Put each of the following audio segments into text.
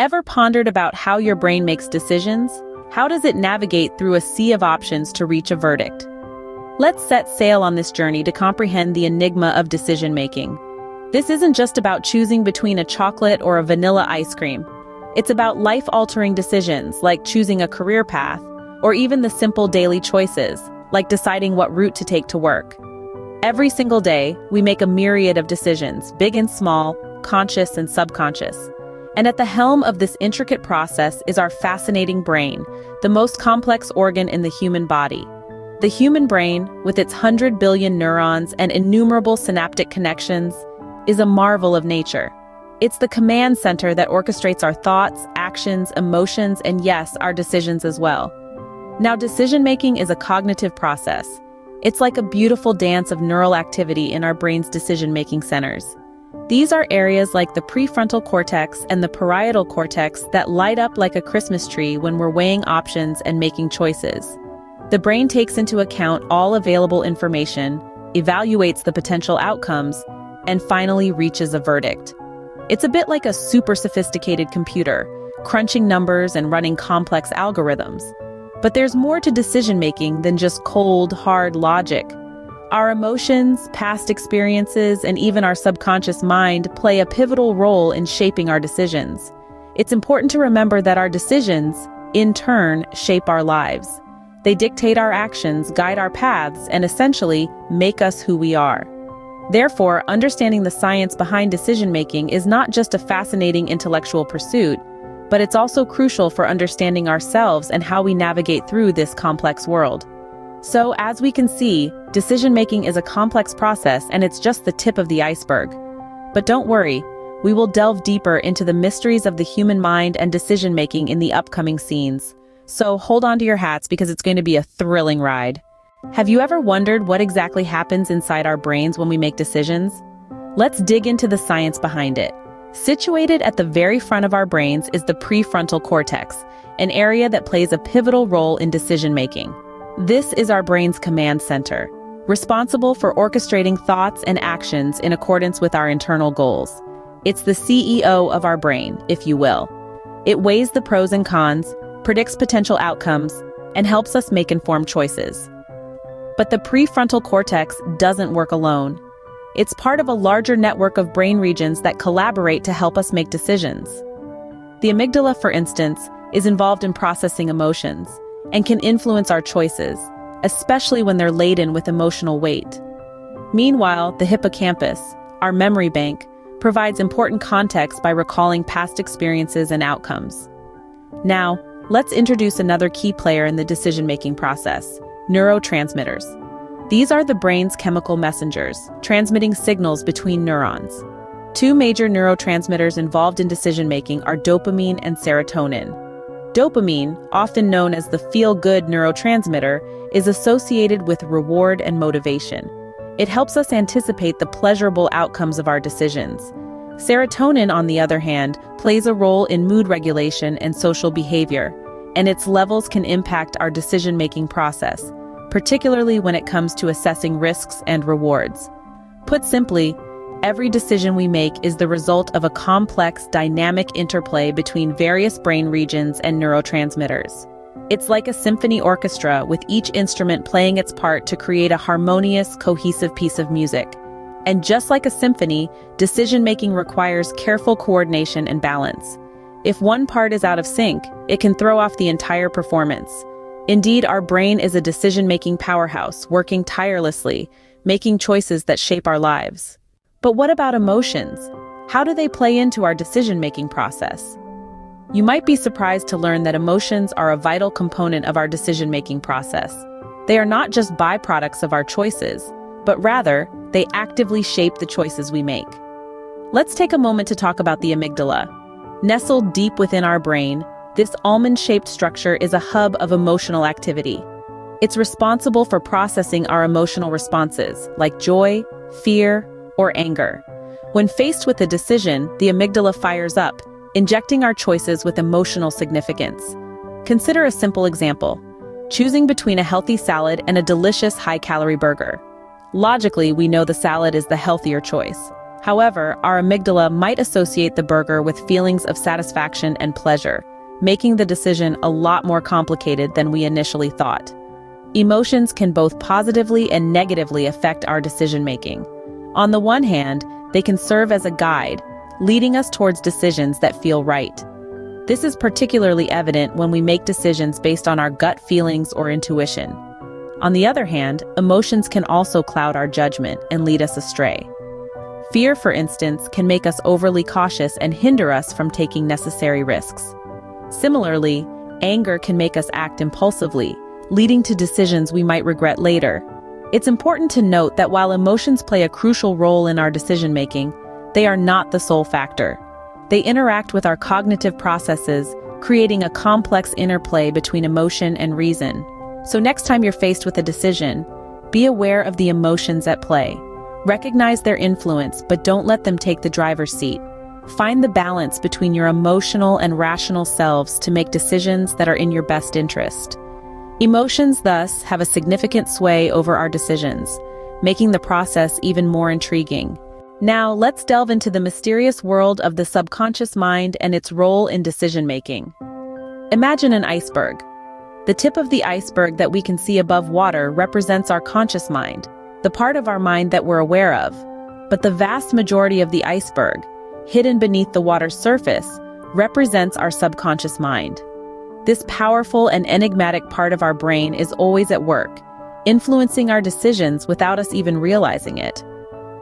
Ever pondered about how your brain makes decisions? How does it navigate through a sea of options to reach a verdict? Let's set sail on this journey to comprehend the enigma of decision-making. This isn't just about choosing between a chocolate or a vanilla ice cream. It's about life-altering decisions like choosing a career path, or even the simple daily choices, like deciding what route to take to work. Every single day, we make a myriad of decisions, big and small, conscious and subconscious. And at the helm of this intricate process is our fascinating brain, the most complex organ in the human body. The human brain, with its 100 billion neurons and innumerable synaptic connections, is a marvel of nature. It's the command center that orchestrates our thoughts, actions, emotions, and yes, our decisions as well. Now, decision-making is a cognitive process. It's like a beautiful dance of neural activity in our brain's decision-making centers. These are areas like the prefrontal cortex and the parietal cortex that light up like a Christmas tree when we're weighing options and making choices. The brain takes into account all available information, evaluates the potential outcomes, and finally reaches a verdict. It's a bit like a super sophisticated computer, crunching numbers and running complex algorithms. But there's more to decision-making than just cold, hard logic. Our emotions, past experiences, and even our subconscious mind play a pivotal role in shaping our decisions. It's important to remember that our decisions, in turn, shape our lives. They dictate our actions, guide our paths, and essentially make us who we are. Therefore, understanding the science behind decision-making is not just a fascinating intellectual pursuit, but it's also crucial for understanding ourselves and how we navigate through this complex world. So, as we can see, decision-making is a complex process and it's just the tip of the iceberg. But don't worry, we will delve deeper into the mysteries of the human mind and decision-making in the upcoming scenes. So hold on to your hats because it's going to be a thrilling ride. Have you ever wondered what exactly happens inside our brains when we make decisions? Let's dig into the science behind it. Situated at the very front of our brains is the prefrontal cortex, an area that plays a pivotal role in decision-making. This is our brain's command center, responsible for orchestrating thoughts and actions in accordance with our internal goals. It's the CEO of our brain, if you will. It weighs the pros and cons, predicts potential outcomes, and helps us make informed choices. But the prefrontal cortex doesn't work alone. It's part of a larger network of brain regions that collaborate to help us make decisions. The amygdala, for instance, is involved in processing emotions and can influence our choices, especially when they're laden with emotional weight. Meanwhile, the hippocampus, our memory bank, provides important context by recalling past experiences and outcomes. Now, let's introduce another key player in the decision-making process: neurotransmitters. These are the brain's chemical messengers, transmitting signals between neurons. Two major neurotransmitters involved in decision-making are dopamine and serotonin. Dopamine, often known as the feel-good neurotransmitter, is associated with reward and motivation. It helps us anticipate the pleasurable outcomes of our decisions. Serotonin, on the other hand, plays a role in mood regulation and social behavior, and its levels can impact our decision-making process, particularly when it comes to assessing risks and rewards. Put simply, every decision we make is the result of a complex, dynamic interplay between various brain regions and neurotransmitters. It's like a symphony orchestra, with each instrument playing its part to create a harmonious, cohesive piece of music. And just like a symphony, decision-making requires careful coordination and balance. If one part is out of sync, it can throw off the entire performance. Indeed, our brain is a decision-making powerhouse, working tirelessly, making choices that shape our lives. But what about emotions? How do they play into our decision-making process? You might be surprised to learn that emotions are a vital component of our decision-making process. They are not just byproducts of our choices, but rather, they actively shape the choices we make. Let's take a moment to talk about the amygdala. Nestled deep within our brain, this almond-shaped structure is a hub of emotional activity. It's responsible for processing our emotional responses, like joy, fear, or anger. When faced with a decision, the amygdala fires up, injecting our choices with emotional significance. Consider a simple example: choosing between a healthy salad and a delicious high-calorie burger. Logically, we know the salad is the healthier choice. However, our amygdala might associate the burger with feelings of satisfaction and pleasure, making the decision a lot more complicated than we initially thought. Emotions can both positively and negatively affect our decision-making. On the one hand, they can serve as a guide, leading us towards decisions that feel right. This is particularly evident when we make decisions based on our gut feelings or intuition. On the other hand, emotions can also cloud our judgment and lead us astray. Fear, for instance, can make us overly cautious and hinder us from taking necessary risks. Similarly, anger can make us act impulsively, leading to decisions we might regret later. It's important to note that while emotions play a crucial role in our decision-making, they are not the sole factor. They interact with our cognitive processes, creating a complex interplay between emotion and reason. So next time you're faced with a decision, be aware of the emotions at play. Recognize their influence, but don't let them take the driver's seat. Find the balance between your emotional and rational selves to make decisions that are in your best interest. Emotions, thus, have a significant sway over our decisions, making the process even more intriguing. Now, let's delve into the mysterious world of the subconscious mind and its role in decision-making. Imagine an iceberg. The tip of the iceberg that we can see above water represents our conscious mind, the part of our mind that we're aware of. But the vast majority of the iceberg, hidden beneath the water's surface, represents our subconscious mind. This powerful and enigmatic part of our brain is always at work, influencing our decisions without us even realizing it.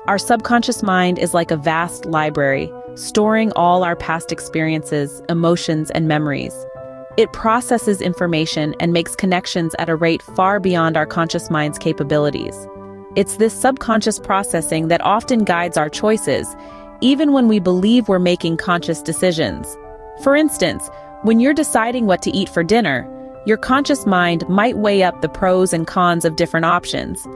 Our subconscious mind is like a vast library, storing all our past experiences, emotions, and memories. It processes information and makes connections at a rate far beyond our conscious mind's capabilities. It's this subconscious processing that often guides our choices, even when we believe we're making conscious decisions. For instance, when you're deciding what to eat for dinner, your conscious mind might weigh up the pros and cons of different options,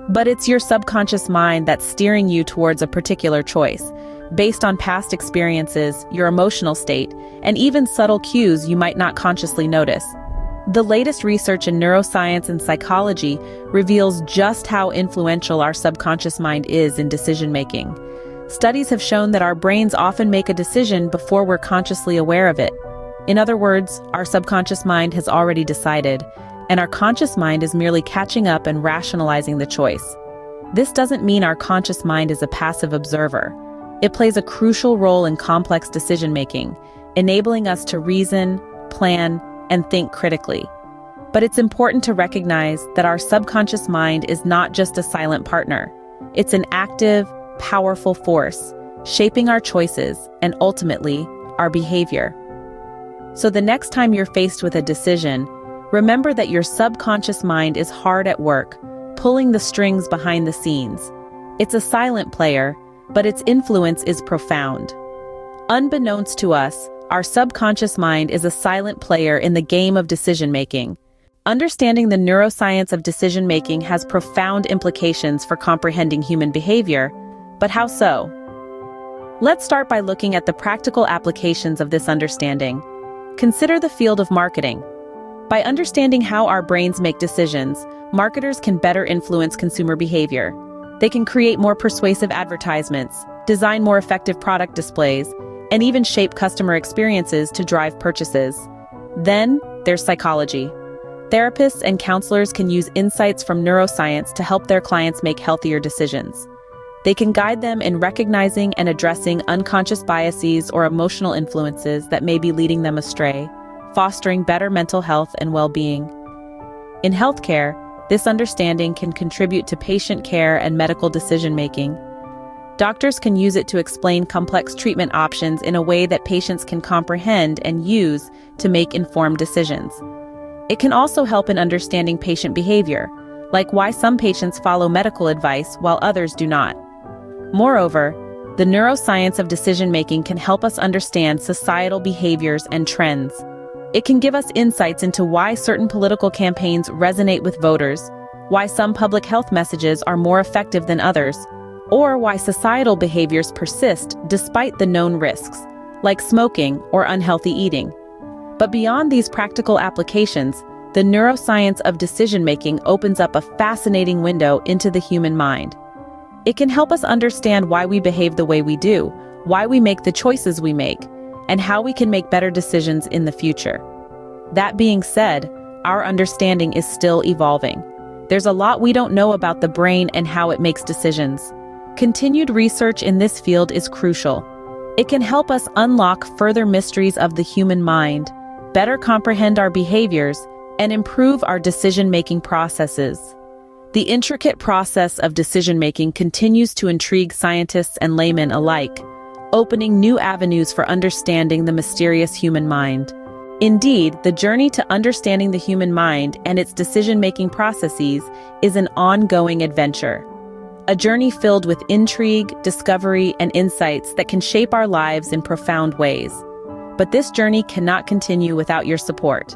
but it's your subconscious mind that's steering you towards a particular choice, based on past experiences, your emotional state, and even subtle cues you might not consciously notice. The latest research in neuroscience and psychology reveals just how influential our subconscious mind is in decision-making. Studies have shown that our brains often make a decision before we're consciously aware of it. In other words, our subconscious mind has already decided, and our conscious mind is merely catching up and rationalizing the choice. This doesn't mean our conscious mind is a passive observer. It plays a crucial role in complex decision-making, enabling us to reason, plan, and think critically. But it's important to recognize that our subconscious mind is not just a silent partner. It's an active, powerful force, shaping our choices and ultimately, our behavior. So the next time you're faced with a decision, remember that your subconscious mind is hard at work, pulling the strings behind the scenes. It's a silent player, but its influence is profound. Unbeknownst to us, our subconscious mind is a silent player in the game of decision-making. Understanding the neuroscience of decision-making has profound implications for comprehending human behavior, but how so? Let's start by looking at the practical applications of this understanding. Consider the field of marketing. By understanding how our brains make decisions, marketers can better influence consumer behavior. They can create more persuasive advertisements, design more effective product displays, and even shape customer experiences to drive purchases. Then, there's psychology. Therapists and counselors can use insights from neuroscience to help their clients make healthier decisions. They can guide them in recognizing and addressing unconscious biases or emotional influences that may be leading them astray, fostering better mental health and well-being. In healthcare, this understanding can contribute to patient care and medical decision-making. Doctors can use it to explain complex treatment options in a way that patients can comprehend and use to make informed decisions. It can also help in understanding patient behavior, like why some patients follow medical advice while others do not. Moreover, the neuroscience of decision-making can help us understand societal behaviors and trends. It can give us insights into why certain political campaigns resonate with voters, why some public health messages are more effective than others, or why societal behaviors persist despite the known risks, like smoking or unhealthy eating. But beyond these practical applications, the neuroscience of decision-making opens up a fascinating window into the human mind. It can help us understand why we behave the way we do, why we make the choices we make, and how we can make better decisions in the future. That being said, our understanding is still evolving. There's a lot we don't know about the brain and how it makes decisions. Continued research in this field is crucial. It can help us unlock further mysteries of the human mind, better comprehend our behaviors, and improve our decision-making processes. The intricate process of decision-making continues to intrigue scientists and laymen alike, opening new avenues for understanding the mysterious human mind. Indeed, the journey to understanding the human mind and its decision-making processes is an ongoing adventure. A journey filled with intrigue, discovery, and insights that can shape our lives in profound ways. But this journey cannot continue without your support.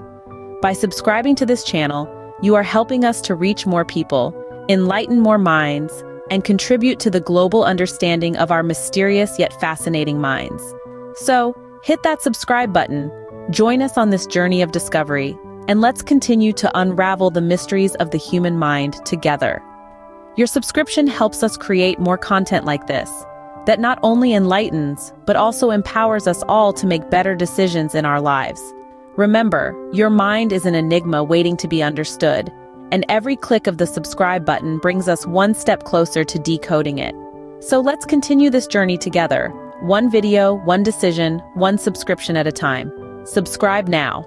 By subscribing to this channel, you are helping us to reach more people, enlighten more minds, and contribute to the global understanding of our mysterious yet fascinating minds. So, hit that subscribe button, join us on this journey of discovery, and let's continue to unravel the mysteries of the human mind together. Your subscription helps us create more content like this, that not only enlightens, but also empowers us all to make better decisions in our lives. Remember, your mind is an enigma waiting to be understood, and every click of the subscribe button brings us one step closer to decoding it. So let's continue this journey together, one video, one decision, one subscription at a time. Subscribe now.